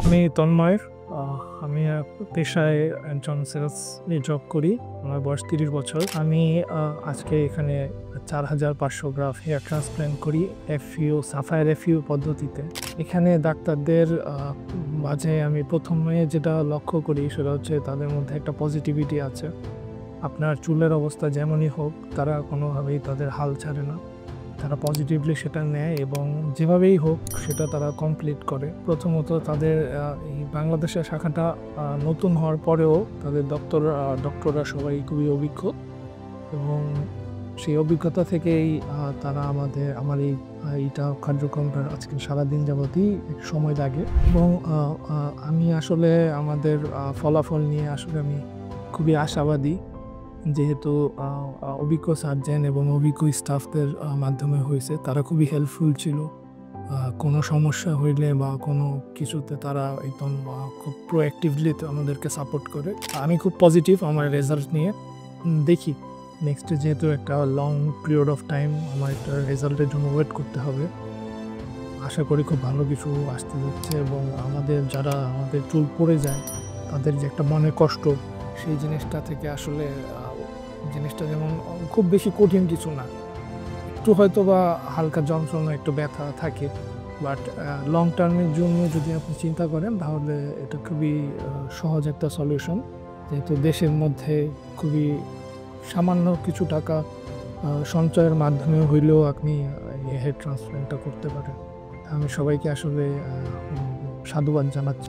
আমি তন্ময়ের আমি পেশায় একজন সেলস জব করি। আমার বয়স 30 বছর। আমি আজকে এখানে 4500 গ্রাফ হেয়ার ট্রান্সপ্ল্যান্ট করি এফইউ সাফায়ার এফইউ পদ্ধতিতে। এখানে ডাক্তারদের মাঝে আমি প্রথমে যেটা লক্ষ্য করি সেটা হচ্ছে তাদের মধ্যে একটা পজিটিভিটি আছে। আপনার চুলের অবস্থা যেমনই হোক তারা কোনোভাবেই তাদের হাল ছাড়ে না, তারা পজিটিভলি সেটা নেয় এবং যেভাবেই হোক সেটা তারা কমপ্লিট করে। প্রথমত তাদের এই বাংলাদেশের শাখাটা নতুন হওয়ার পরেও তাদের ডক্টররা সবাই খুবই অভিজ্ঞ এবং সেই অভিজ্ঞতা থেকেই তারা আমার এইটা কার্যক্রমটা আজকে সারাদিন যাবতই একটু সময় লাগে এবং আমি আসলে আমাদের ফলাফল নিয়ে আসলে আমি খুবই আশাবাদী, যেহেতু অভিজ্ঞ সার্জেন এবং অভিজ্ঞ স্টাফদের মাধ্যমে হয়েছে। তারা খুবই হেল্পফুল ছিল। কোনো সমস্যা হইলে বা কোনো কিছুতে তারা একদম খুব প্রোঅ্যাক্টিভলি আমাদেরকে সাপোর্ট করে। আমি খুব পজিটিভ আমার রেজাল্ট নিয়ে। দেখি নেক্সটে, যেহেতু একটা লং পিরিয়ড অফ টাইম আমার একটা রেজাল্টের জন্য ওয়েট করতে হবে। আশা করি খুব ভালো কিছু আসতে যাচ্ছে এবং যারা আমাদের চুল পড়ে যায় তাদের যে একটা মনের কষ্ট, সেই জিনিসটা থেকে আসলে জিনিসটা যেমন খুব বেশি কঠিন কিছু না, একটু হয়তো বা হালকা যন্ত্রণা, একটু ব্যথা থাকে, বাট লং টার্মের জন্য যদি আপনি চিন্তা করেন তাহলে এটা খুবই সহজ একটা সলিউশন। যেহেতু দেশের মধ্যে খুবই সামান্য কিছু টাকা সঞ্চয়ের মাধ্যমে হইলেও আপনি এই হেয়ার ট্রান্সপ্ল্যান্টটা করতে পারেন। আমি সবাইকে আসলে সাধুবাদ জানাচ্ছি।